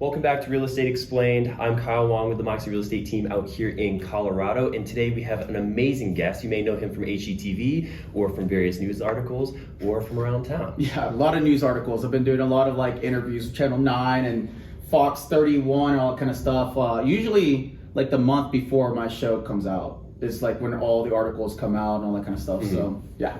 Welcome back to Real Estate Explained. I'm Kyle Wong with the Moxie Real Estate team out here in Colorado, and today we have an amazing guest. You may know him from HGTV or from various news articles or from around town. Yeah, a lot of news articles. I've been doing a lot of interviews with Channel 9 and Fox 31 and all that kind of stuff. Usually the month before my show comes out is when all the articles come out and all that kind of stuff. Mm-hmm. So yeah.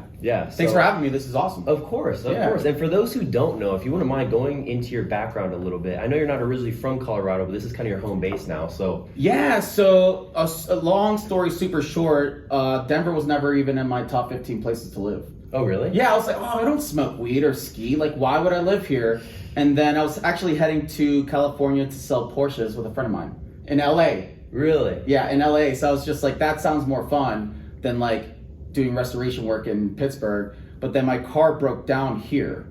Thanks for having me. This is awesome. Of course. And for those who don't know, if you wouldn't mind going into your background a little bit. I know you're not originally from Colorado, but this is kind of your home base now. So a long story super short, Denver was never even in my top 15 places to live. Oh, really? Yeah, I was like, I don't smoke weed or ski. Why would I live here? And then I was actually heading to California to sell Porsches with a friend of mine in LA. Really? Yeah, in LA. So I was just like, that sounds more fun than doing restoration work in Pittsburgh. But then my car broke down here.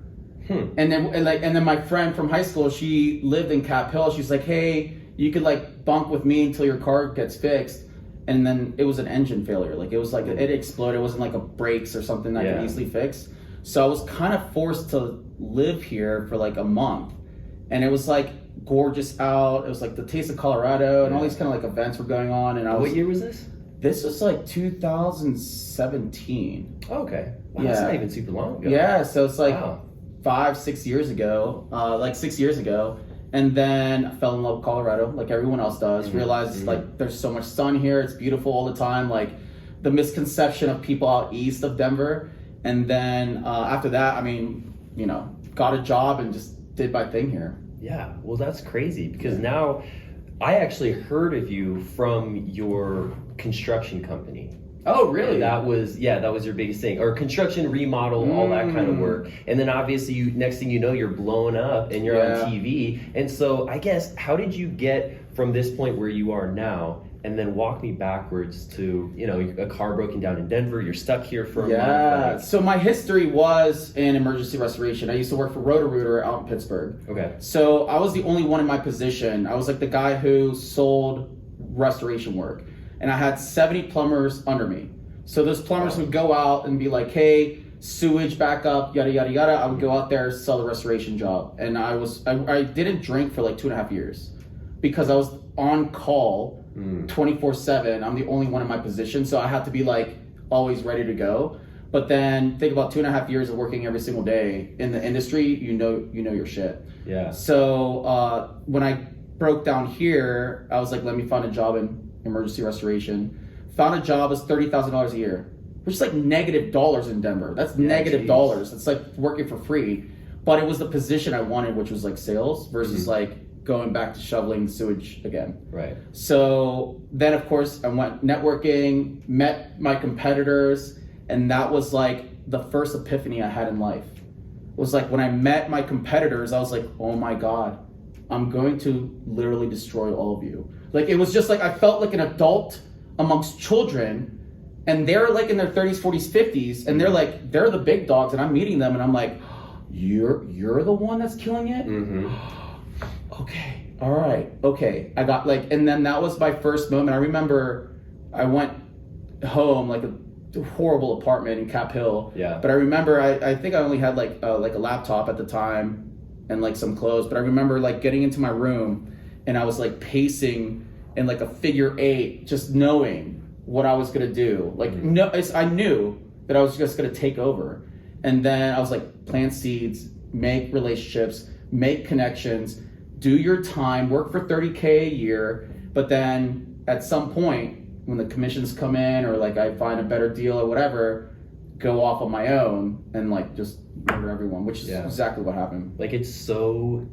And then my friend from high school, she lived in Cap Hill. She's like, hey, you could bunk with me until your car gets fixed. And then it was an engine failure. It was it exploded. It wasn't a brakes or something that I could easily fix. So I was kind of forced to live here for a month. And it was gorgeous out. It was the Taste of Colorado and all these kind of events were going on. And what year was this? This was 2017. Oh, okay. Wow, that's not even super long ago. Yeah, so it's 5-6 years ago. 6 years ago. And then I fell in love with Colorado, like everyone else does. Realized there's so much sun here. It's beautiful all the time. The misconception of people out east of Denver. And then after that, got a job and just did my thing here. Yeah, well, that's crazy because now I actually heard of you from your construction company. Oh, really? That was your biggest thing, or construction, remodel, all that kind of work. And then obviously, next thing you know, you're blowing up and you're on TV. And so, I guess, how did you get from this point where you are now, and then walk me backwards to a car broken down in Denver? You're stuck here for a month. Yeah. So my history was in emergency restoration. I used to work for Roto-Rooter out in Pittsburgh. Okay. So I was the only one in my position. I was the guy who sold restoration work. And I had 70 plumbers under me. So those plumbers would go out and be like, hey, sewage backup, yada, yada, yada. I would go out there, sell the restoration job. And I didn't drink for 2.5 years because I was on call 24/7. I'm the only one in my position. So I had to be always ready to go. But then think about 2.5 years of working every single day in the industry, you know your shit. Yeah. So when I broke down here, I was like, let me find a job in emergency restoration. Found a job as $30,000 a year, which is negative dollars in Denver. That's negative dollars. It's working for free. But it was the position I wanted, which was sales versus going back to shoveling sewage again. Right. So then of course I went networking, met my competitors, and that was the first epiphany I had in life. It was when I met my competitors, I was like, oh my God, I'm going to literally destroy all of you. It was just I felt like an adult amongst children, and they're in their 30s, 40s, 50s, and they're the big dogs, and I'm meeting them, and I'm like, you're the one that's killing it? Okay, all right, okay. I got and then that was my first moment. I remember I went home, a horrible apartment in Cap Hill. Yeah. But I remember I think I only had a laptop at the time and some clothes, but I remember getting into my room and I was pacing in a figure 8, just knowing what I was gonna do. I knew that I was just gonna take over. And then I was plant seeds, make relationships, make connections, do your time, work for $30K a year, but then at some point when the commissions come in or I find a better deal or whatever, go off on my own and just murder everyone, which is exactly what happened. It's so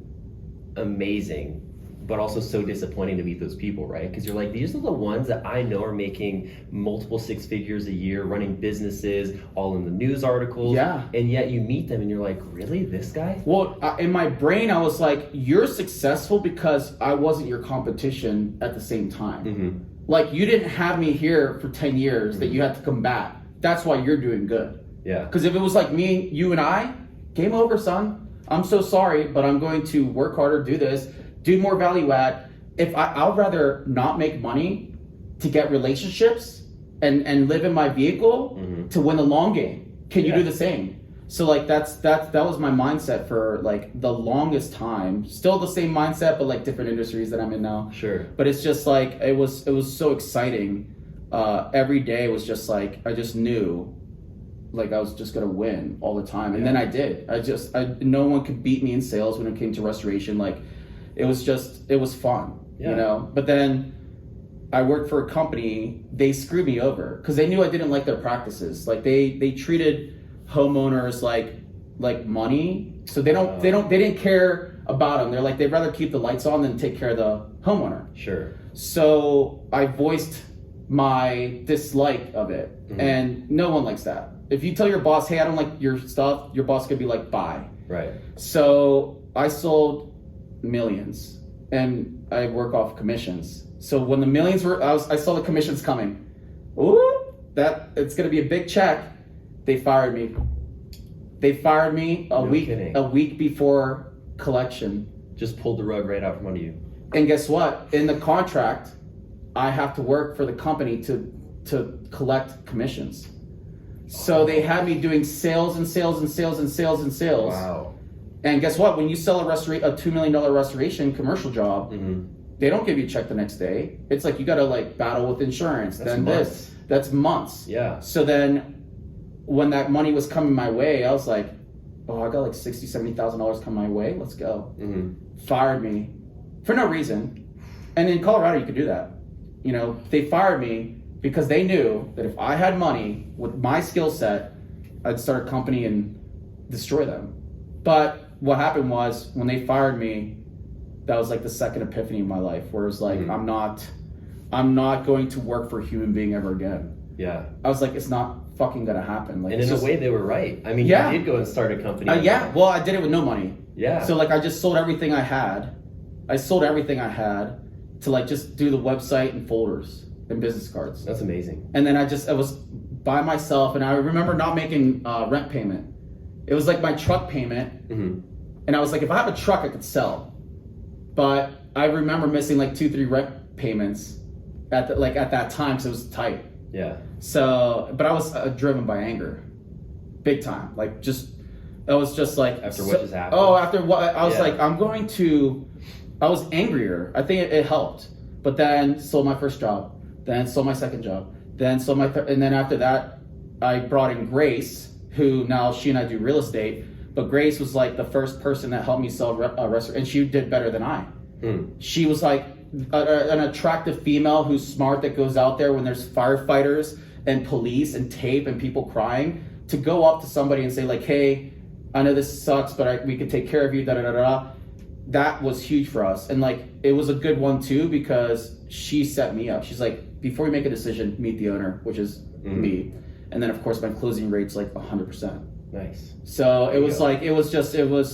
amazing, but also so disappointing to meet those people, right? Because you're these are the ones that I know are making multiple 6 figures a year, running businesses, all in the news articles. Yeah. And yet you meet them and you're really, this guy? Well, in my brain, I was you're successful because I wasn't your competition at the same time. You didn't have me here for 10 years that you had to combat. That's why you're doing good. Yeah. Because if it was me, you and I, game over, son. I'm so sorry, but I'm going to work harder, do this, do more value add. I'd rather not make money to get relationships and live in my vehicle to win the long game. Can you do the same? So like that was my mindset for like the longest time. Still the same mindset, but like different industries that I'm in now. Sure. But it's just like it was so exciting. Every day was just like I just knew like I was just gonna win all the time. And then I did. No one could beat me in sales when it came to restoration. Like it was fun. You know? But then I worked for a company, they screwed me over because they knew I didn't like their practices. Like they treated homeowners like money. So they didn't care about them. They're like, they'd rather keep the lights on than take care of the homeowner. Sure. So I voiced my dislike of it. And no one likes that. If you tell your boss, hey, I don't like your stuff, your boss could be like, bye. Right. So I sold millions and I work off commissions. So when the millions were, I saw the commissions coming. Ooh, it's gonna be a big check. They fired me. They fired me a week before collection. Just pulled the rug right out from under you. And guess what? In the contract, I have to work for the company to collect commissions. So they had me doing sales and sales and sales and sales and sales. Wow. And guess what? When you sell a $2 million restoration commercial job, they don't give you a check the next day. It's like you got to like battle with insurance. That's months. Yeah. So then when that money was coming my way, I was like, oh, I got like $60,000, $70,000 coming my way. Let's go. Fired me for no reason. And in Colorado, you could do that. You know, they fired me because they knew that if I had money with my skill set, I'd start a company and destroy them. But what happened was when they fired me, that was like the second epiphany of my life, where it was like, I'm not going to work for a human being ever again. Yeah. I was like, it's not fucking gonna happen. Like, and in a way, they were right. I mean, you did go and start a company. Well, I did it with no money. Yeah. So like, I just sold everything I had. I sold everything I had to like just do the website and folders and business cards. That's amazing. And then I was by myself, and I remember not making rent payment. It was like my truck payment, and I was like, if I have a truck, I could sell. But I remember missing like 2-3 rent payments at that time, because it was tight. Yeah. So, but I was driven by anger, big time. Like I was just like after what just happened. Oh, after what I was like, I was angrier. I think it helped. But then sold my first job, then sold my second job, then sold my and then after that, I brought in Grace, who now she and I do real estate. But Grace was like the first person that helped me sell a restaurant, and she did better than I. She was like an attractive female who's smart, that goes out there when there's firefighters and police and tape and people crying, to go up to somebody and say like, hey, I know this sucks, but we can take care of you, da da da da. That was huge for us. And like, it was a good one too, because she set me up. She's like, before you make a decision, meet the owner, which is me. And then of course my closing rate's like 100%. Nice. So it was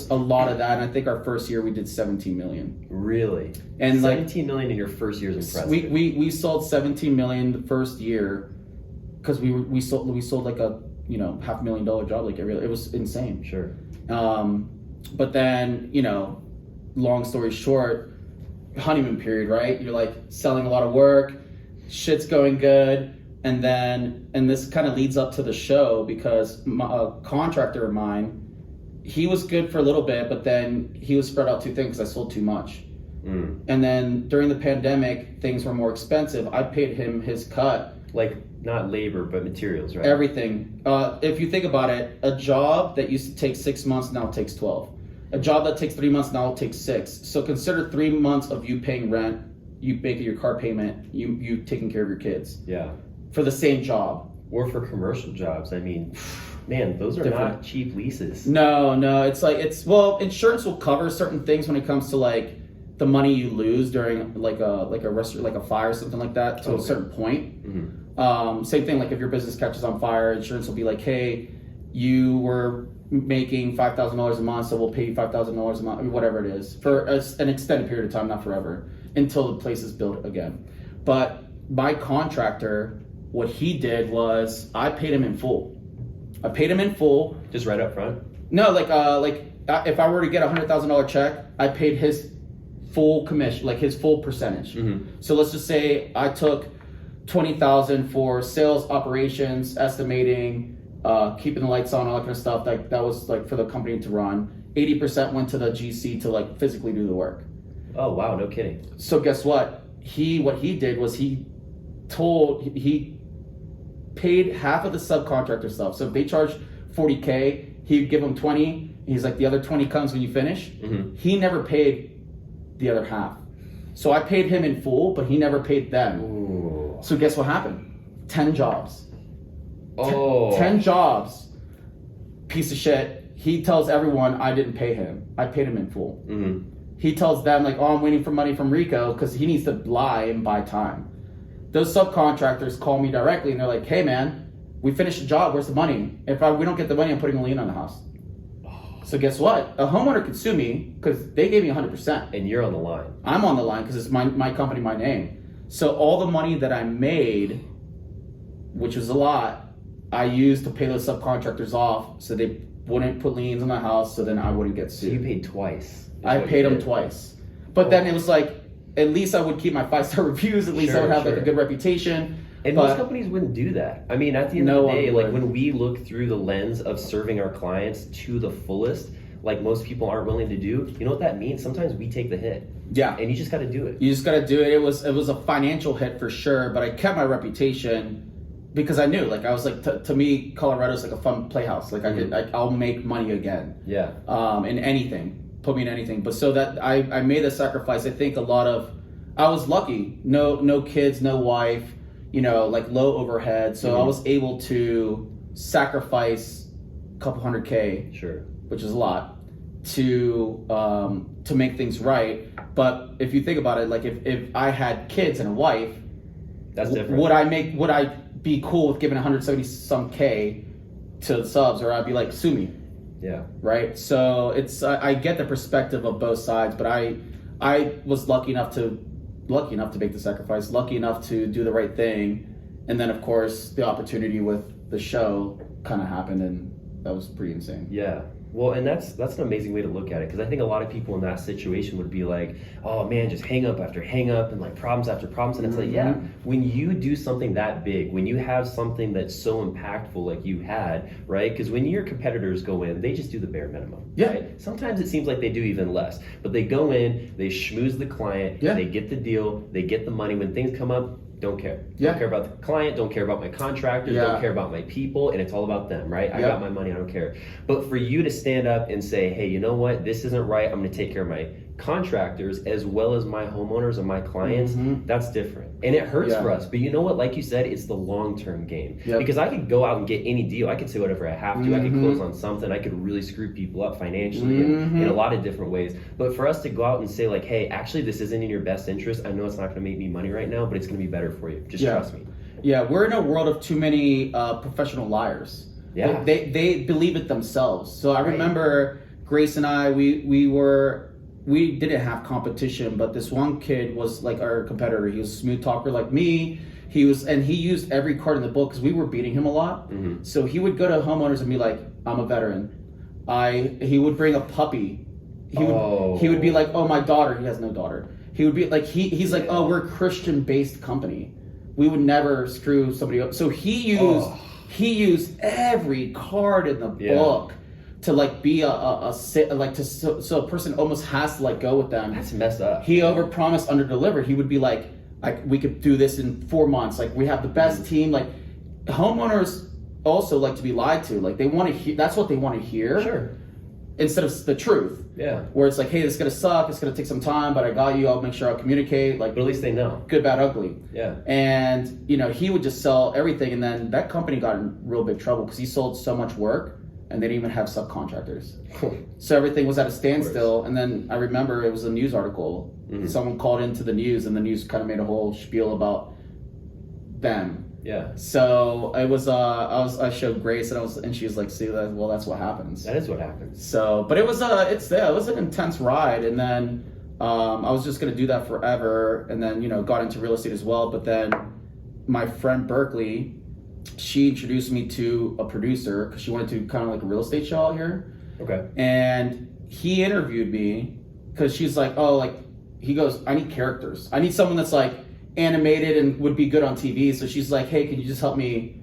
a lot of that. And I think our first year we did 17 million. Really? And 17 million in your first year is impressive. We sold 17 million the first year, because we sold like a $500,000 job. Like it was insane. Sure. But then, long story short, honeymoon period, right? You're like selling a lot of work, shit's going good. And this kind of leads up to the show, because a contractor of mine, he was good for a little bit, but then he was spread out too thin because I sold too much. And then during the pandemic, things were more expensive. I paid him his cut. Like not labor, but materials, right? Everything. If you think about it, a job that used to take 6 months now takes 12. A job that takes 3 months now takes 6. So consider 3 months of you paying rent, you making your car payment, you taking care of your kids. Yeah. For the same job. Or for commercial jobs. I mean, man, those are not cheap leases. No, insurance will cover certain things when it comes to like the money you lose during like a fire or something like that to a certain point. Same thing, like if your business catches on fire, insurance will be like, hey, you were making $5,000 a month, so we'll pay you $5,000 a month, whatever it is, for an extended period of time, not forever, until the place is built again. But my contractor, what he did was I paid him in full. Just right up front? No, if I were to get a $100,000 check, I paid his full commission, like his full percentage. So let's just say I took $20,000 for sales, operations, estimating, keeping the lights on, all that kind of stuff. That was like for the company to run. 80% went to the GC to like physically do the work. Oh wow, no kidding. So guess what? What he did was he paid half of the subcontractor stuff. So if they charged $40K, he'd give them 20. He's like, the other 20 comes when you finish. Mm-hmm. He never paid the other half. So I paid him in full, but he never paid them. Ooh. So guess what happened? 10 jobs. Oh. 10 jobs. Piece of shit. He tells everyone I didn't pay him. I paid him in full. Mm-hmm. He tells them like, oh, I'm waiting for money from Rico because he needs to lie and buy time. Those subcontractors call me directly and they're like, hey man, we finished the job, where's the money? If we don't get the money, I'm putting a lien on the house. So guess what? A homeowner could sue me because they gave me 100%. And you're on the line. I'm on the line because it's my company, my name. So all the money that I made, which was a lot, I used to pay those subcontractors off so they wouldn't put liens on the house, so then I wouldn't get So sued. you paid twice. I paid them twice. But then it was like, at least I would keep my 5-star reviews, at least I would have like a good reputation. And most companies wouldn't do that. I mean, at the end of the day, like when we look through the lens of serving our clients to the fullest, like most people aren't willing to do, you know what that means? Sometimes we take the hit. Yeah. And you just got to do it. You just got to do it. It was a financial hit for sure, but I kept my reputation because I knew, like, I was like, to me, Colorado's like a fun playhouse. Like I'll make money again. Yeah. In anything, put me in anything. But so that I made a sacrifice. I think I was lucky. No kids, no wife, like low overhead. So I was able to sacrifice a couple $100K. Sure. Which is a lot, to make things right. But if you think about it, like if I had kids and a wife, that's different. Would I be cool with giving 170 some K to the subs, or I'd be like, sue me? Yeah. Right. So it's I get the perspective of both sides, but I was lucky enough to make the sacrifice, lucky enough to do the right thing, and then of course the opportunity with the show kind of happened, and that was pretty insane. Yeah. Well, and that's an amazing way to look at it, because I think a lot of people in that situation would be like, oh man, just hang up after hang up and like problems after problems. And it's like, yeah, when you do something that big, when you have something that's so impactful like you had, right? Because when your competitors go in, they just do the bare minimum. Yeah. Right? Sometimes it seems like they do even less, but they go in, they schmooze the client, they get the deal, they get the money. When things come up, don't care. Yeah. Don't care about the client, don't care about my contractors, don't care about my people, and it's all about them, right? I got my money, I don't care. But for you to stand up and say, hey, you know what, this isn't right, I'm gonna take care of my contractors as well as my homeowners and my clients, that's different. And it hurts for us, but you know what, like you said, it's the long-term game. Because I could go out and get any deal, I could say whatever I have to, I could close on something, I could really screw people up financially in a lot of different ways. But for us to go out and say like, hey, actually this isn't in your best interest, I know it's not gonna make me money right now, but it's gonna be better for you, just trust me. Yeah, we're in a world of too many professional liars. Yeah. They believe it themselves. So I remember Grace and I, we didn't have competition, but this one kid was like our competitor. He was a smooth talker like me. He used every card in the book because we were beating him a lot. So he would go to homeowners and be like, I'm a veteran. He would bring a puppy. He would be like, oh, my daughter. He has no daughter. He would be like, he's like, oh, we're a Christian-based company. We would never screw somebody up. So he used every card in the book to like be so a person almost has to like go with them. That's messed up. He overpromised, underdelivered. He would be like we could do this in 4 months. Like we have the best team. Like homeowners also like to be lied to. Like they want to hear. That's what they want to hear. Sure. Instead of the truth. Yeah. Where it's like, hey, this is gonna suck. It's gonna take some time, but I got you. I'll make sure I'll communicate. Like, but at least they know. Good, bad, ugly. Yeah. And he would just sell everything, and then that company got in real big trouble because he sold so much work, and they didn't even have subcontractors. So everything was at a standstill. And then I remember it was a news article. Someone called into the news, and the news kind of made a whole spiel about them. Yeah. So it was I showed Grace and she was like, see that, well, that's what happens. That is what happens. So but it was an intense ride, and then I was just gonna do that forever, and then got into real estate as well. But then my friend Berkeley, she introduced me to a producer because she wanted to kind of like a real estate show out here. Okay. And he interviewed me because she's like, oh, like he goes, I need characters. I need someone that's like animated and would be good on TV. So she's like, hey, can you just help me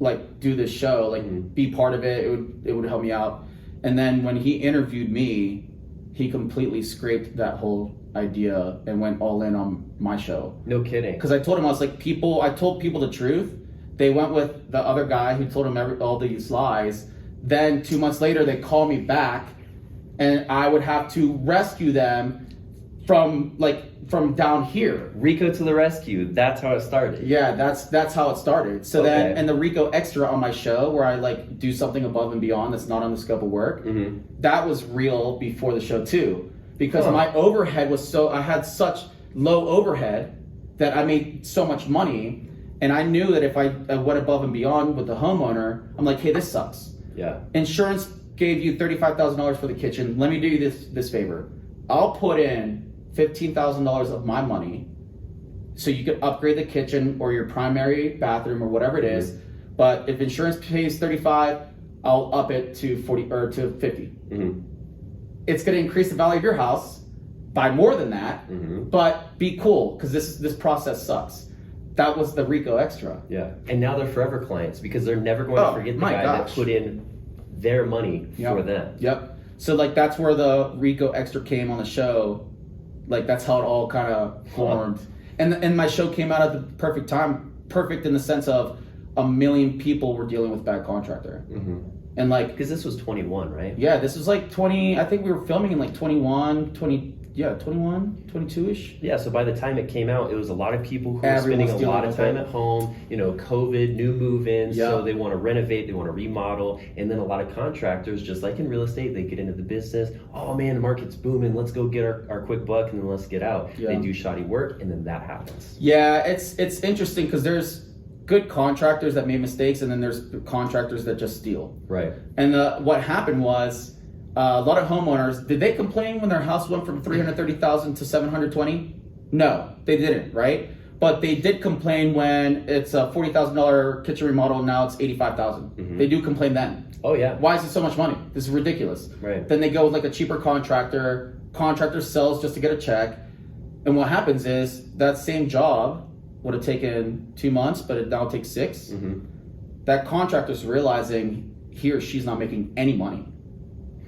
like do this show, like be part of it. It would help me out. And then when he interviewed me, he completely scraped that whole idea and went all in on my show. No kidding. Because I told him, I was like, I told people the truth. They went with the other guy who told them all these lies. Then 2 months later, they call me back, and I would have to rescue them from down here. Rico to the rescue. That's how it started. Yeah, that's how it started. So Okay. then, and the Rico Extra on my show, where I like do something above and beyond that's not on the scope of work, that was real before the show too. Because my overhead was I had such low overhead that I made so much money, and I knew that if I went above and beyond with the homeowner, I'm like, hey, this sucks. Yeah. Insurance gave you $35,000 for the kitchen. Let me do you this favor. I'll put in $15,000 of my money so you could upgrade the kitchen or your primary bathroom or whatever it is. But if insurance pays 35, I'll up it to 40 or to 50. It's going to increase the value of your house by more than that, but be cool, because this process sucks. That was the Rico Extra. Yeah. And now they're forever clients, because they're never going to forget the guy that put in their money for them. Yep. So like that's where the Rico Extra came on the show. Like that's how it all kind of formed. And my show came out at the perfect time. Perfect in the sense of 1 million people were dealing with bad contractor. And like, because this was 21, right? Yeah, this was like 20, I think we were filming in like 21, 22-ish. Yeah, so by the time it came out, it was a lot of people who were spending a lot of time at home, COVID, new move-ins, so they want to renovate, they want to remodel, and then a lot of contractors, just like in real estate, they get into the business, oh man, the market's booming, let's go get our quick buck, and then let's get out. They do shoddy work, and then that happens. Yeah, it's interesting, because there's good contractors that made mistakes, and then there's contractors that just steal. Right. And what happened was, a lot of homeowners, did they complain when their house went from $330,000 to $720,000? No, they didn't, right? But they did complain when it's a $40,000 kitchen remodel and now it's $85,000. They do complain then. Oh yeah. Why is it so much money? This is ridiculous. Right. Then they go with like a cheaper contractor. Contractor sells just to get a check. And what happens is that same job would have taken 2 months, but it now takes 6. That contractor's realizing he or she's not making any money.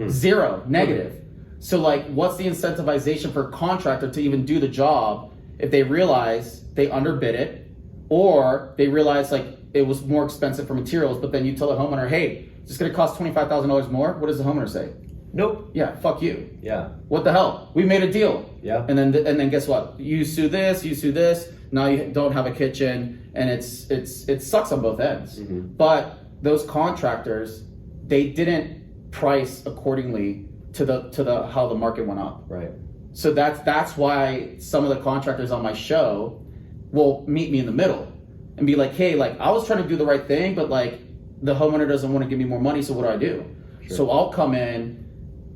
Zero, negative. So like, what's the incentivization for a contractor to even do the job if they realize they underbid it, or they realize like it was more expensive for materials, but then you tell the homeowner, hey, it's just gonna cost $25,000 more? What does the homeowner say? Nope. Yeah, fuck you. Yeah. What the hell? We made a deal. Yeah. And then guess what? You sue this, you sue this. Now you don't have a kitchen, and it sucks on both ends. But those contractors, they didn't price accordingly to the how the market went up. Right. So that's why some of the contractors on my show will meet me in the middle and be like, hey, like I was trying to do the right thing, but like the homeowner doesn't want to give me more money, so what do I do? Sure. So I'll come in,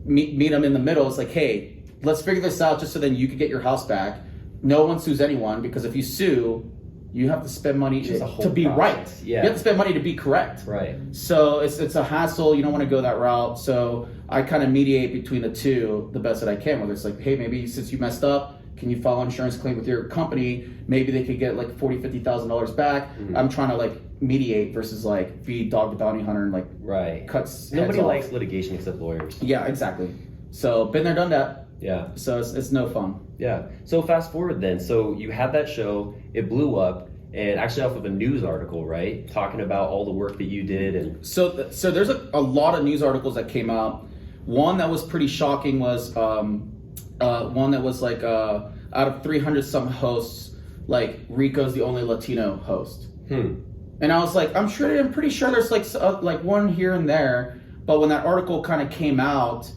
meet them in the middle. It's like, hey, let's figure this out just so then you can get your house back. No one sues anyone, because if you sue, you have to spend money to be right. Yeah. You have to spend money to be correct. Right. So it's a hassle. You don't want to go that route. So I kind of mediate between the two the best that I can. Whether it's like, hey, maybe since you messed up, can you file an insurance claim with your company? Maybe they could get like $40,000-$50,000 back. I'm trying to like mediate versus like be dog the bounty hunter and like cuts. Nobody likes litigation except lawyers. Yeah, exactly. So been there, done that. Yeah. So it's no fun. Yeah. So fast forward then. So you had that show, it blew up, and actually off of a news article, right? Talking about all the work that you did. And so there's a lot of news articles that came out. One that was pretty shocking was one that was like out of 300 some hosts, like Rico's the only Latino host. And I was like, I'm pretty sure there's like one here and there. But when that article kind of came out,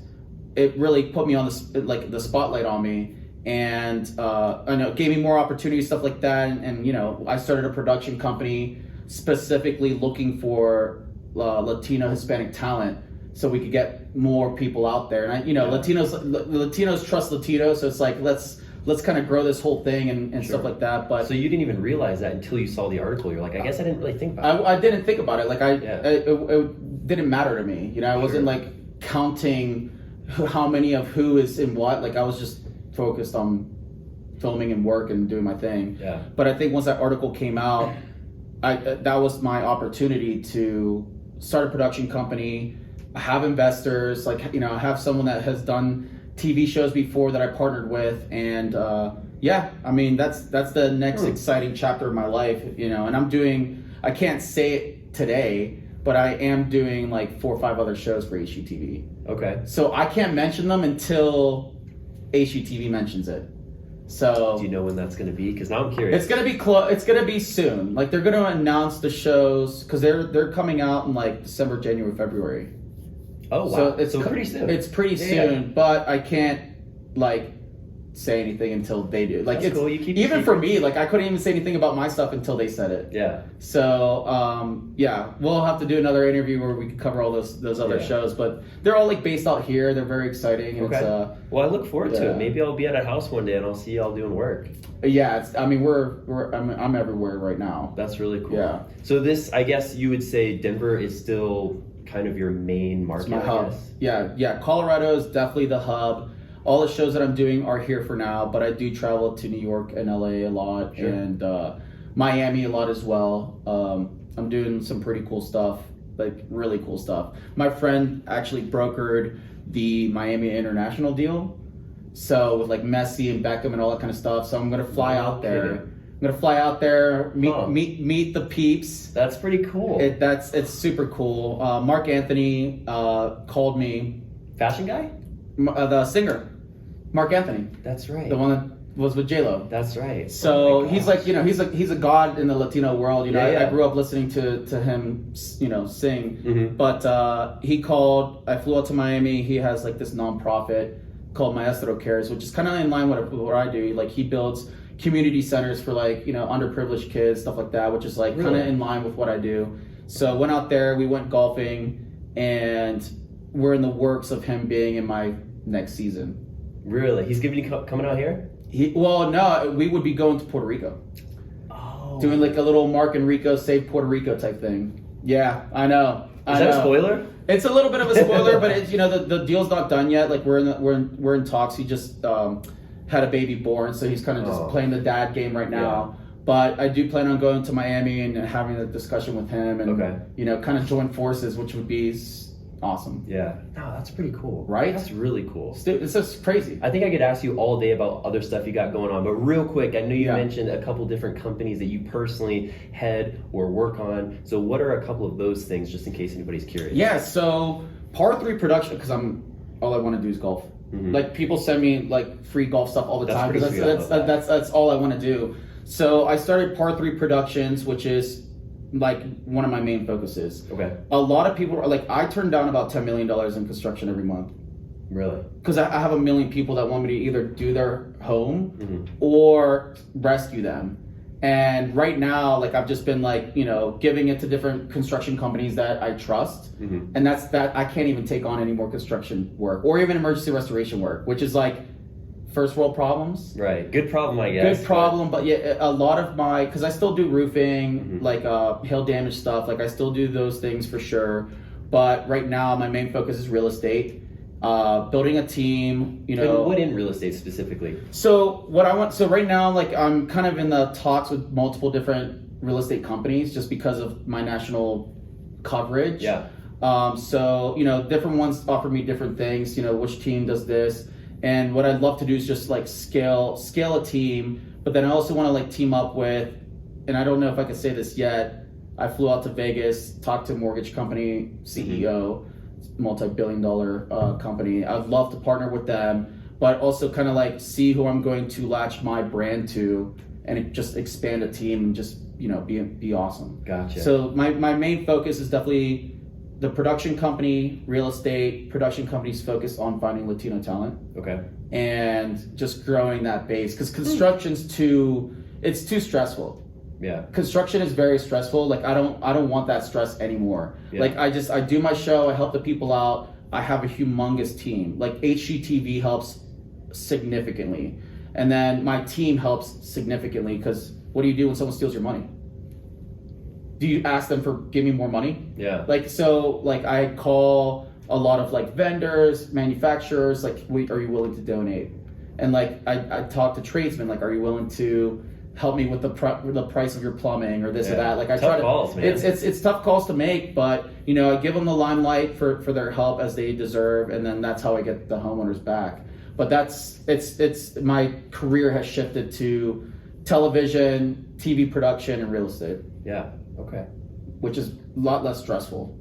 it really put me on the spotlight on me, and I know it gave me more opportunities, stuff like that. And I started a production company specifically looking for Latino Hispanic talent, so we could get more people out there. And Latinos trust Latinos, so it's like let's kind of grow this whole thing and stuff like that. But so you didn't even realize that until you saw the article. You're like, I guess I didn't really think about it. I didn't think about it. Like it didn't matter to me. I wasn't like counting how many of who is in what. Like I was just focused on filming and work and doing my thing. Yeah. But I think once that article came out, that was my opportunity to start a production company, have investors, like, you know, have someone that has done TV shows before that I partnered with, and yeah, I mean, that's the next exciting chapter of my life, you know. And I can't say it today, but I am doing like 4 or 5 other shows for HGTV. Okay. So I can't mention them until HGTV mentions it. So do you know when that's going to be? Because now I'm curious. It's gonna be It's gonna be soon. Like, they're gonna announce the shows because they're coming out in like December, January, February. Oh wow! So it's pretty soon. It's pretty soon, but I can't like say anything until they do. Like, that's it's cool. You keep even for me. Like, I couldn't even say anything about my stuff until they said it. Yeah. So yeah, we'll have to do another interview where we can cover all those other shows. But they're all like based out here. They're very exciting. And okay. Well, I look forward to it. Maybe I'll be at a house one day and I'll see y'all doing work. Yeah. I mean, I'm everywhere right now. That's really cool. Yeah. So this, I guess you would say, Denver is still kind of your main market. It's my hub. Yeah. Colorado is definitely the hub. All the shows that I'm doing are here for now, but I do travel to New York and LA a lot, and Miami a lot as well. I'm doing some pretty cool stuff, like really cool stuff. My friend actually brokered the Miami International deal, so with like Messi and Beckham and all that kind of stuff. So I'm gonna fly out there. I'm gonna fly out there, meet the peeps. That's pretty cool. It's super cool. Mark Anthony called me. Fashion guy? The singer, Mark Anthony. That's right. The one that was with J-Lo. That's right. So he's like, you know, he's a god in the Latino world. You know, I grew up listening to him, you know, sing. Mm-hmm. But he called. I flew out to Miami. He has like this nonprofit called Maestro Cares, which is kind of in line with what I do. Like, he builds community centers for like, you know, underprivileged kids, stuff like that, which is like kind of in line with what I do. So went out there. We went golfing, and we're in the works of him being in my next season. Really? He's giving you coming out here? No, we would be going to Puerto Rico. Oh. Doing like a little Mark and Rico Save Puerto Rico type thing. Yeah, I know. Is that a spoiler? It's a little bit of a spoiler, but it's, you know, the deal's not done yet. Like, we're in talks. He just had a baby born, so he's kind of just playing the dad game right now. Yeah. But I do plan on going to Miami and having a discussion with him, and you know, kind of join forces, which would be awesome. Yeah. No, that's pretty cool. Right? That's really cool. It's just crazy. I think I could ask you all day about other stuff you got going on, but real quick, I know you mentioned a couple different companies that you personally head or work on. So what are a couple of those things, just in case anybody's curious? Yeah, so Par 3 production, because all I want to do is golf. Mm-hmm. Like, people send me like free golf stuff all the time. That's all I want to do. So I started Par 3 Productions, which is like one of my main focuses. Okay. A lot of people are like, I turn down about $10 million in construction every month. Really? Because I have a million people that want me to either do their home or rescue them. And right now, like, I've just been like, you know, giving it to different construction companies that I trust. Mm-hmm. And that's that. I can't even take on any more construction work or even emergency restoration work, which is like first world problems. Right. Good problem, I guess. Good problem, but yeah, a lot of because I still do roofing, like hail damage stuff. Like, I still do those things for sure. But right now, my main focus is real estate, building a team. You know, what in real estate specifically? So right now, like, I'm kind of in the talks with multiple different real estate companies just because of my national coverage. Yeah. So, you know, different ones offer me different things. You know, which team does this. And what I'd love to do is just like scale a team, but then I also want to like team up with, and I don't know if I can say this yet, I flew out to Vegas, talked to a mortgage company CEO, multi-billion-dollar company. I'd love to partner with them, but also kind of like see who I'm going to latch my brand to and just expand a team and just, you know, be awesome. Gotcha. So my main focus is definitely the production company, real estate. Production companies focus on finding Latino talent. Okay. And just growing that base, because construction's too stressful. Yeah. Construction is very stressful. Like, I don't want that stress anymore. Yeah. Like, I do my show, I help the people out. I have a humongous team. Like, HGTV helps significantly. And then my team helps significantly, because what do you do when someone steals your money? Do you ask them for give me more money? Yeah. Like, so like I call a lot of like vendors, manufacturers, like, wait, are you willing to donate? And like I talk to tradesmen, like, are you willing to help me with the price of your plumbing or this or that. Like I tough try to, calls, man. It's tough calls to make, but you know, I give them the limelight for their help as they deserve, and then that's how I get the homeowners back. But it's my career has shifted to television, TV production, and real estate. Yeah. Okay. Which is a lot less stressful.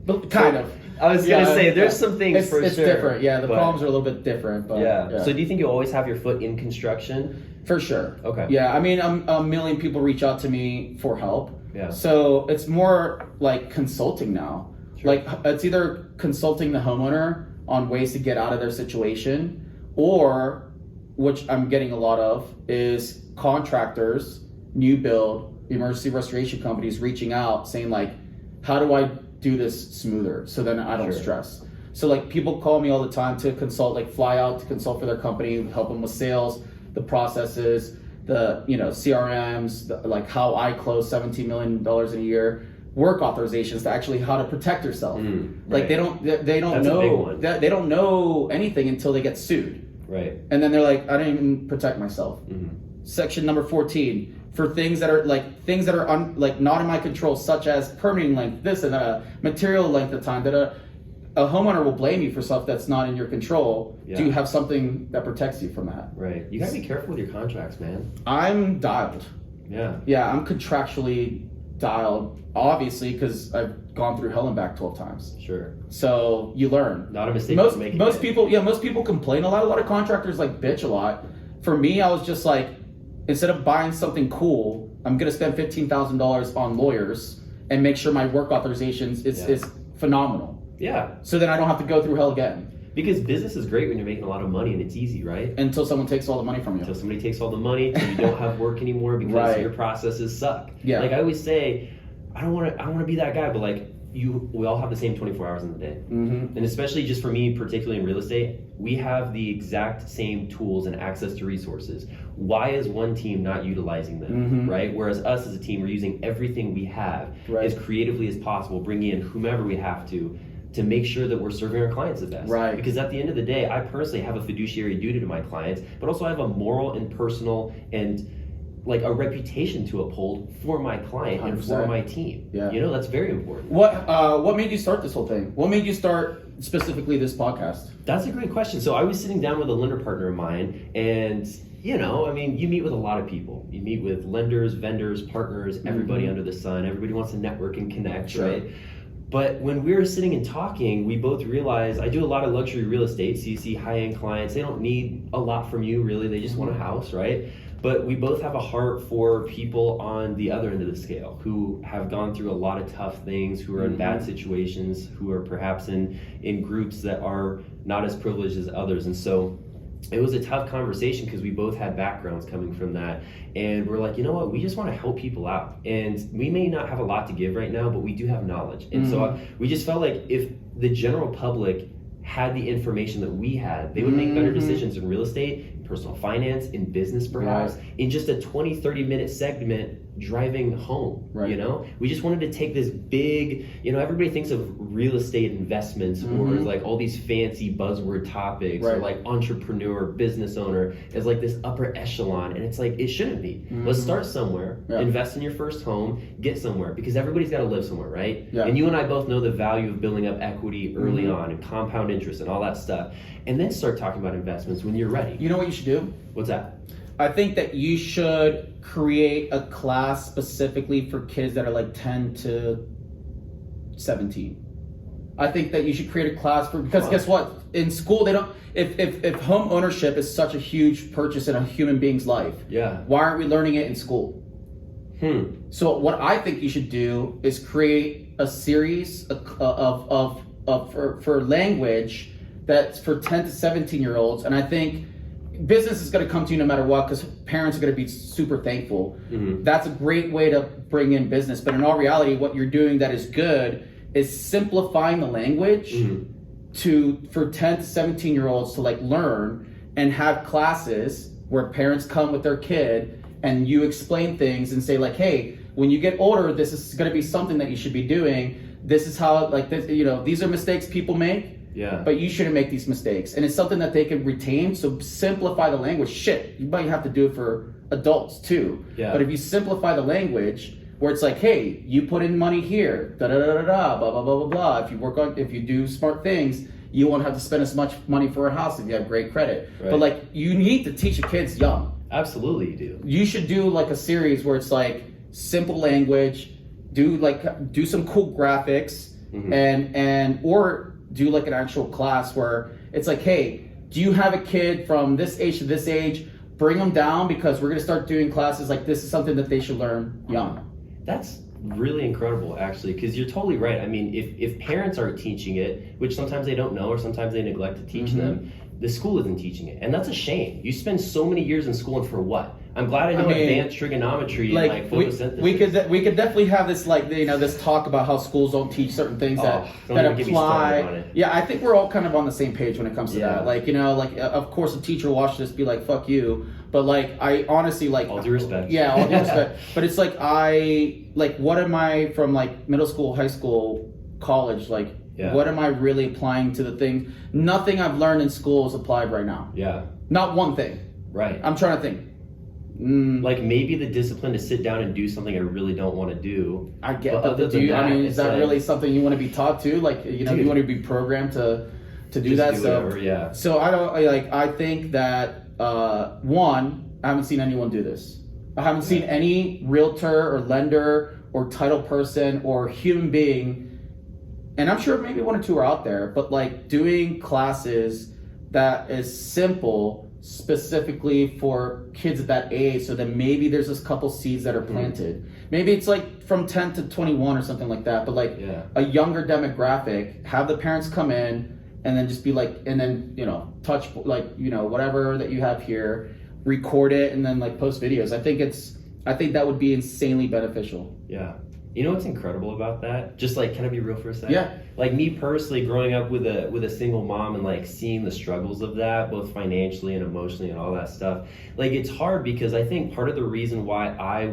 But kind of. I was gonna say there's some things it's sure. It's different. Yeah, the problems are a little bit different. But yeah. So do you think you'll always have your foot in construction? For sure. Okay. Yeah, I mean, a million people reach out to me for help. Yeah. So it's more like consulting now. Sure. Like it's either consulting the homeowner on ways to get out of their situation, or, which I'm getting a lot of, is contractors, new build, emergency restoration companies reaching out saying like, how do I do this smoother so then I don't stress? So like people call me all the time to consult, like fly out to consult for their company, help them with sales, the processes, the CRMs, like how I close $17 million a year, work authorizations to actually how to protect yourself. Like they don't That's know that they don't know anything until they get sued. Right. And then they're like, I don't even protect myself. Section number 14 for things that are not in my control, such as permitting length, this and that, material length of time, that a homeowner will blame you for stuff that's not in your control. Yeah. Do you have something that protects you from that? Right. You gotta be careful with your contracts, man. I'm dialed. Yeah. Yeah, I'm contractually dialed, obviously, because I've gone through hell and back 12 times. Sure. So you learn. Not a mistake. Most people complain a lot. A lot of contractors like bitch a lot. For me, I was just like, instead of buying something cool, I'm gonna spend $15,000 on lawyers and make sure my work authorizations is phenomenal. Yeah. So then I don't have to go through hell again. Because business is great when you're making a lot of money and it's easy, right? Until someone takes all the money from you. Until somebody takes all the money, until you don't have work anymore because your processes suck. Yeah. Like I always say, I don't want to be that guy, but like we all have the same 24 hours in the day. And especially just for me, particularly in real estate, we have the exact same tools and access to resources. Why is one team not utilizing them, right? Whereas us as a team, we're using everything we have as creatively as possible, bringing in whomever we have to make sure that we're serving our clients the best. Right. Because at the end of the day, I personally have a fiduciary duty to my clients, but also I have a moral and personal and like a reputation to uphold for my client 100%. And for my team. Yeah. You know, that's very important. What made you start this whole thing? What made you start specifically this podcast? That's a great question. So I was sitting down with a lender partner of mine, and you meet with a lot of people. You meet with lenders, vendors, partners, everybody under the sun. Everybody wants to network and connect, right? But when we were sitting and talking, we both realized I do a lot of luxury real estate, so you see high-end clients. They don't need a lot from you, really. They just want a house, right? But we both have a heart for people on the other end of the scale who have gone through a lot of tough things, who are in bad situations, who are perhaps in groups that are not as privileged as others. And so it was a tough conversation because we both had backgrounds coming from that. And we're like, you know what, we just want to help people out. And we may not have a lot to give right now, but we do have knowledge. And so we just felt like if the general public had the information that we had, they would make better decisions in real estate, in personal finance, in business perhaps, in just a 20-30 minute segment driving home, you know? We just wanted to take this big, everybody thinks of real estate investments or like all these fancy buzzword topics or like entrepreneur, business owner as like this upper echelon, and it's like, it shouldn't be. Let's start somewhere, invest in your first home, get somewhere, because everybody's got to live somewhere, right? And you and I both know the value of building up equity early on and compound interest and all that stuff, and then start talking about investments when you're ready. You know what you should do? What's that? I think that you should create a class specifically for kids that are like 10 to 17. I think that you should create a class because guess what? In school, they don't. If home ownership is such a huge purchase in a human being's life, why aren't we learning it in school? So what I think you should do is create a series for language that's for 10 to 17-year-olds, and I think business is going to come to you no matter what because parents are going to be super thankful. That's a great way to bring in business, but in all reality, what you're doing that is good is simplifying the language for 10 to 17-year-olds to like learn and have classes where parents come with their kid and you explain things and say like, hey, when you get older, this is going to be something that you should be doing. This is how, like, this, these are mistakes people make. Yeah. But you shouldn't make these mistakes. And it's something that they can retain. So simplify the language. Shit, you might have to do it for adults too. Yeah. But if you simplify the language, where it's like, hey, you put in money here, da da da da da, blah blah blah blah blah. If you do smart things, you won't have to spend as much money for a house if you have great credit. Right. But like, you need to teach your kids young. Absolutely, you do. You should do like a series where it's like simple language, do some cool graphics, or do like an actual class where it's like, hey, do you have a kid from this age to this age? Bring them down, because we're gonna start doing classes like this is something that they should learn young. That's really incredible, actually, because you're totally right. I mean, if parents aren't teaching it, which sometimes they don't know or sometimes they neglect to teach them, the school isn't teaching it, and that's a shame. You spend so many years in school, and for what? I'm glad I know advanced trigonometry and like photosynthesis. We could definitely have this this talk about how schools don't teach certain things that apply. Yeah, I think we're all kind of on the same page when it comes to that. Like, of course a teacher will watch this be like, fuck you. But like, I honestly like, all due respect. Yeah, all due respect. But it's like, what am I from like middle school, high school, college, like, what am I really applying to the thing? Nothing I've learned in school is applied right now. Yeah. Not one thing. Right. I'm trying to think. Like maybe the discipline to sit down and do something I really don't want to do. I get that. Is that really something you want to be taught to? Like, you want to be programmed to do that? So I don't I think that one, I haven't seen anyone do this. I haven't seen any realtor or lender or title person or human being, and I'm sure maybe one or two are out there, but like doing classes that is simple specifically for kids at that age, so that maybe there's this couple seeds that are planted. Maybe it's like from 10 to 21 or something like that, but like a younger demographic, have the parents come in and then just be like, and then touch like whatever that you have here, record it, and then like post videos. I think that would be insanely beneficial. Yeah. You know what's incredible about that? Just like, can I be real for a second? Yeah. Like me personally, growing up with a single mom and like seeing the struggles of that, both financially and emotionally and all that stuff. Like, it's hard because I think part of the reason why I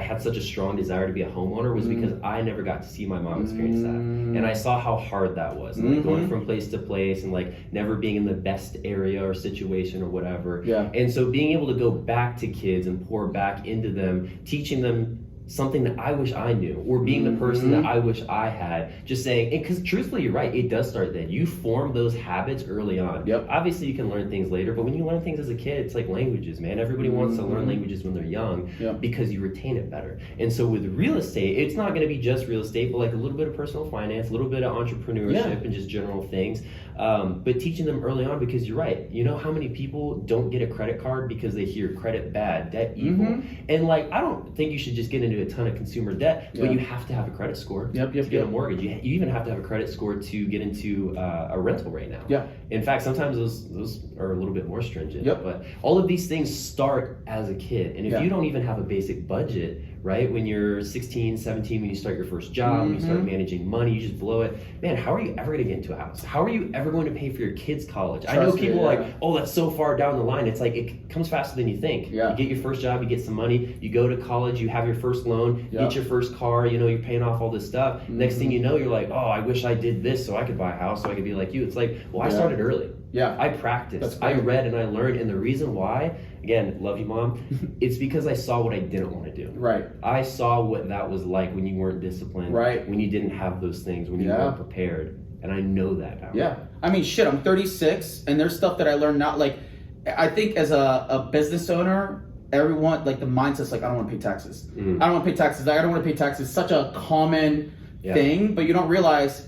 had such a strong desire to be a homeowner was because I never got to see my mom experience that. And I saw how hard that was. And like going from place to place and like never being in the best area or situation or whatever. Yeah. And so being able to go back to kids and pour back into them, teaching them something that I wish I knew, or being the person that I wish I had, just saying, because truthfully, you're right, it does start then. You form those habits early on. Yep. Obviously, you can learn things later, but when you learn things as a kid, it's like languages, man. Everybody wants to learn languages when they're young because you retain it better. And so with real estate, it's not going to be just real estate, but like a little bit of personal finance, a little bit of entrepreneurship and just general things. But teaching them early on, because you're right. You know how many people don't get a credit card because they hear credit bad, debt evil? And like, I don't think you should just get into a ton of consumer debt, but you have to have a credit score to get a mortgage. You even have to have a credit score to get into a rental right now. Yeah. In fact, sometimes those are a little bit more stringent. But all of these things start as a kid. And if you don't even have a basic budget, right? When you're 16, 17, when you start your first job, when you start managing money, you just blow it. Man, how are you ever going to get into a house? How are you ever going to pay for your kids' college? I know people are like, oh, that's so far down the line. It's like, it comes faster than you think. You get your first job, you get some money, you go to college, you have your first loan, you get your first car, you're paying off all this stuff. Next thing you know, you're like, oh, I wish I did this so I could buy a house, so I could be like you. It's like, well, I started early. I practiced, I read, and I learned. And the reason why, again, love you, Mom, it's because I saw what I didn't want to do. Right. I saw what that was like when you weren't disciplined, when you didn't have those things, when you weren't prepared. And I know that now. Yeah. I mean, shit, I'm 36, and there's stuff that I learned not like, I think as a business owner, everyone, like the mindset's like, I don't want to pay taxes. I don't want to pay taxes. I don't want to pay taxes. Such a common thing, but you don't realize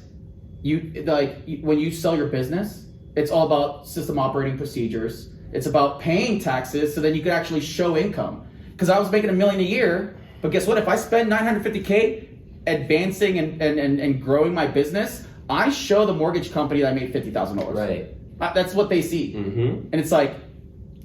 when you sell your business, it's all about system operating procedures. It's about paying taxes so then you can actually show income. Because I was making $1 million a year, but guess what? If I spend $950K advancing and growing my business, I show the mortgage company that I made $50,000. Right. That's what they see. And it's like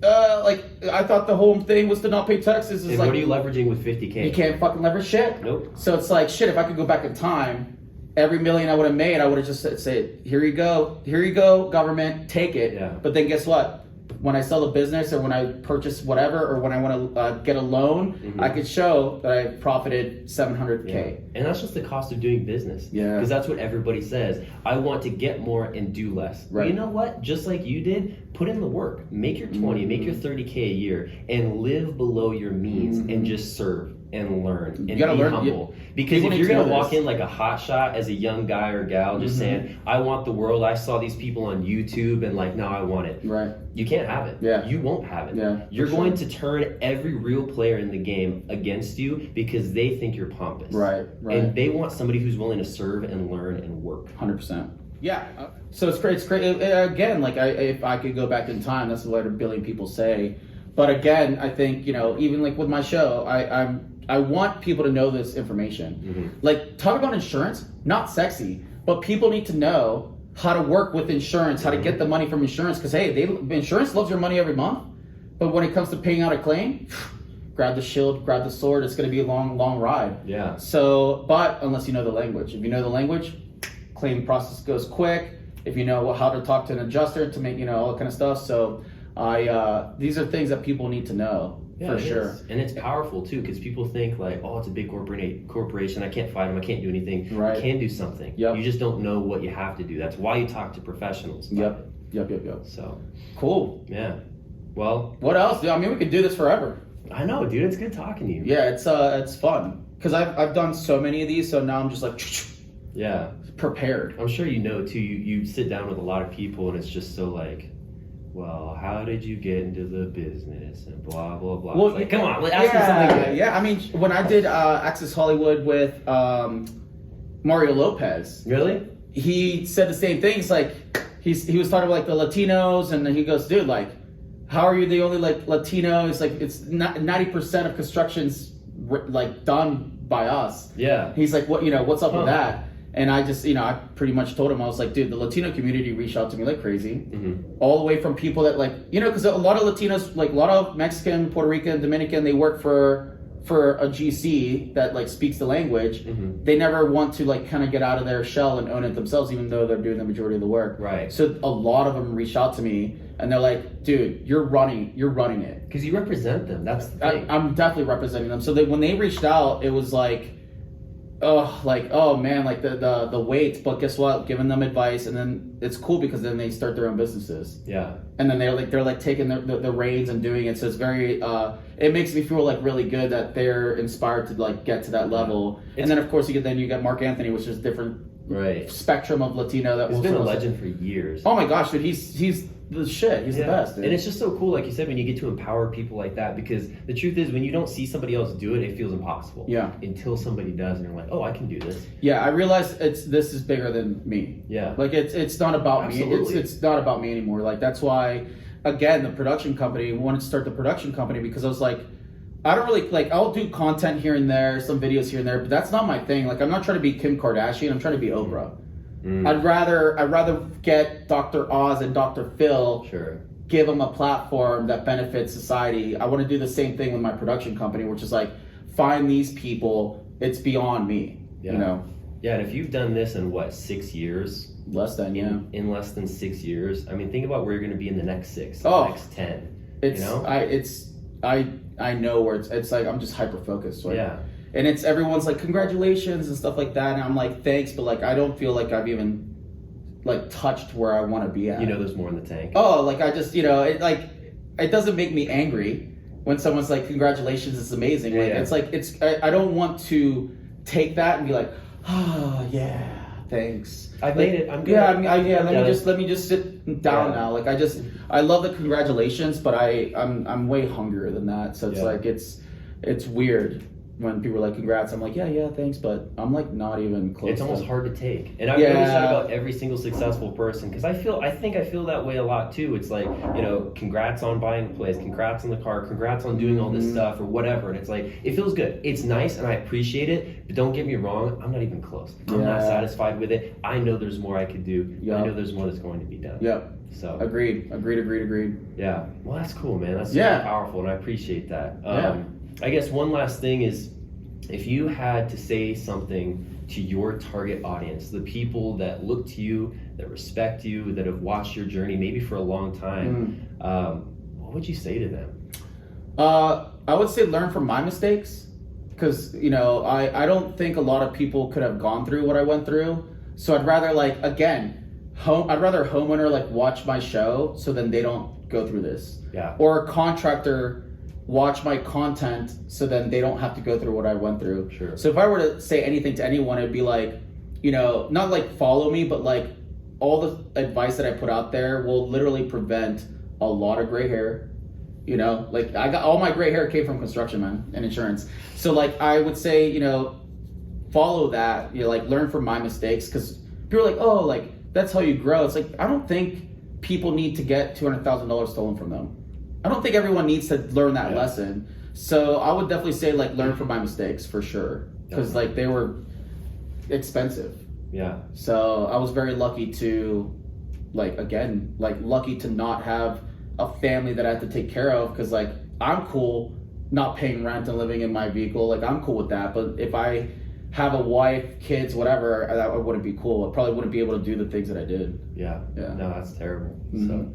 I thought the whole thing was to not pay taxes. And like, what are you leveraging with $50K? You can't fucking leverage shit. Nope. So it's like, shit, if I could go back in time, every $1 million I would have made, I would have just said, here you go, government, take it. Yeah. But then guess what? when I sell the business or when I purchase whatever or when I want to get a loan, I could show that I profited $700K. Yeah. And that's just the cost of doing business. Yeah. Because that's what everybody says. I want to get more and do less. Right. You know what? Just like you did, put in the work. Make your 20, make your 30K a year, and live below your means and just serve and learn and be humble. Because if you're going to walk in like a hot shot as a young guy or gal just saying, I want the world, I saw these people on YouTube and like, now I want it. Right. You can't have it. Yeah. You won't have it. Yeah. You're going to turn every real player in the game against you because they think you're pompous. Right. And they want somebody who's willing to serve and learn and work. 100%. Yeah. So it's great. It's great. Again, like if I could go back in time, that's what a billion people say. But again, I think, you know, even like with my show, I want people to know this information. Like, talk about insurance, not sexy, but people need to know how to work with insurance, how to get the money from insurance. Because hey, insurance loves your money every month, but when it comes to paying out a claim, grab the shield, grab the sword. It's going to be a long, long ride. Yeah. So, but unless you know the language, if you know the language, claim process goes quick. If you know how to talk to an adjuster to make, you know, all that kind of stuff. So, these are things that people need to know. Yeah, for sure. And it's powerful too, because people think like, oh, it's a big corporation. I can't fight them. I can't do anything. Right. You can do something. Yep. You just don't know what you have to do. That's why you talk to professionals. Yep. So cool. Yeah. Well, what else? I mean, we could do this forever. I know, dude. It's good talking to you. Yeah, it's fun because I've done so many of these, so now I'm just like, yeah, prepared. I'm sure you know too. You sit down with a lot of people, and it's just so like, well, how did you get into the business and blah blah blah. Well, like, come on, ask me something good. Yeah, I mean, when I did Access Hollywood with Mario Lopez, really, he said the same thing. It's like he was talking about like the Latinos, and he goes, dude, like, how are you the only like Latino? It's like it's 90% of construction's like done by us. Yeah. He's like, what, you know, what's up with that? And I just, you know, I pretty much told him, I was like, dude, the Latino community reached out to me like crazy. All the way from people that like, you know, because a lot of Latinos, like a lot of Mexican, Puerto Rican, Dominican, they work for a GC that like speaks the language. They never want to like kind of get out of their shell and own it themselves, even though they're doing the majority of the work. Right. So a lot of them reached out to me and they're like, dude, you're running it. Because you represent them. That's the thing. I'm definitely representing them. So when they reached out, it was like, oh man, like the weight. But guess what? Giving them advice, and then it's cool because then they start their own businesses. Yeah. And then they're like taking the reins and doing it. So it's very it makes me feel like really good that they're inspired to like get to that level. And then of course you get Mark Anthony, which is different spectrum of Latino that he's been a legend for years. Oh my gosh, dude, he's the shit. He's the best, dude. And it's just so cool, like you said, when you get to empower people like that, because the truth is, when you don't see somebody else do it, it feels impossible. Yeah. Until somebody does, and you're like, oh, I can do this. Yeah, I realize this is bigger than me. Yeah. Like it's not about Absolutely. me. It's not about me anymore. Like that's why, again, the production company, we wanted to start the production company because I was like, I don't really like. I'll do content here and there, some videos here and there, but that's not my thing. Like I'm not trying to be Kim Kardashian. I'm trying to be Oprah. I'd rather get Dr. Oz and Dr. Phil. Sure. Give them a platform that benefits society. I want to do the same thing with my production company, which is like find these people. It's beyond me. Yeah. You know. Yeah, and if you've done this in what, 6 years? Less than In less than 6 years. I mean, think about where you're going to be in the next 6, the next 10. It's you know? I know where it's like I'm just hyper focused. Right? Yeah. And it's everyone's like congratulations and stuff like that, and I'm like thanks, but like I don't feel like I've even like touched where I want to be at. You know, there's more in the tank. Oh, like I just it doesn't make me angry when someone's like congratulations, it's amazing. It's I don't want to take that and be like, oh yeah, thanks. I made it. I'm good. Yeah. Let me just sit down now. Like I love the congratulations, but I'm way hungrier than that. So it's like it's weird when people are like congrats. I'm like yeah thanks, but I'm like not even close. It's almost hard to take. And I've noticed that about every single successful person, because I think I feel that way a lot too. It's like, you know, congrats on buying the place, congrats on the car, congrats on doing all this stuff or whatever. And it's like, it feels good. It's nice and I appreciate it, but don't get me wrong, I'm not even close. I'm not satisfied with it. I know there's more I could do. I know there's more that's going to be done. Yep. So agreed. Yeah. Well, that's cool, man. That's super powerful, and I appreciate that. I guess one last thing is, if you had to say something to your target audience, the people that look to you, that respect you, that have watched your journey maybe for a long time, what would you say to them? I would say learn from my mistakes, because I don't think a lot of people could have gone through what I went through. So I'd rather I'd rather a homeowner watch my show so then they don't go through this. Yeah. Or a contractor watch my content so then they don't have to go through what I went through. Sure. So if I were to say anything to anyone, it'd be not follow me, but all the advice that I put out there will literally prevent a lot of gray hair. I got all my gray hair came from construction, man, and insurance. So I would say, follow that, learn from my mistakes, because people are oh, that's how you grow. It's I don't think people need to get $200,000 stolen from them. I don't think everyone needs to learn that lesson. So I would definitely say learn from my mistakes for sure, because they were expensive. Yeah. So I was very lucky to lucky to not have a family that I had to take care of, because I'm cool not paying rent and living in my vehicle. I'm cool with that. But if I have a wife, kids, whatever, that wouldn't be cool. I probably wouldn't be able to do the things that I did. Yeah. No, that's terrible. Mm-hmm. So,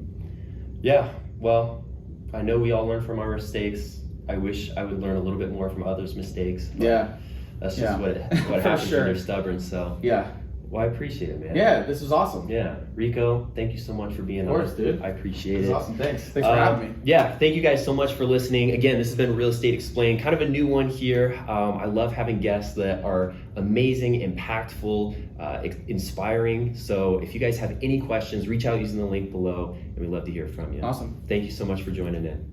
yeah, well, I know we all learn from our mistakes. I wish I would learn a little bit more from others' mistakes. Yeah. That's just what happens when you're stubborn. So, yeah. Well, I appreciate it, man. Yeah, this was awesome. Yeah. Rico, thank you so much for being on. Of course, dude. I appreciate it. it. Awesome. Thanks for having me. Yeah, thank you guys so much for listening. Again, this has been Real Estate Explained, kind of a new one here. I love having guests that are amazing, impactful, inspiring. So if you guys have any questions, reach out using the link below, and we'd love to hear from you. Awesome. Thank you so much for joining in.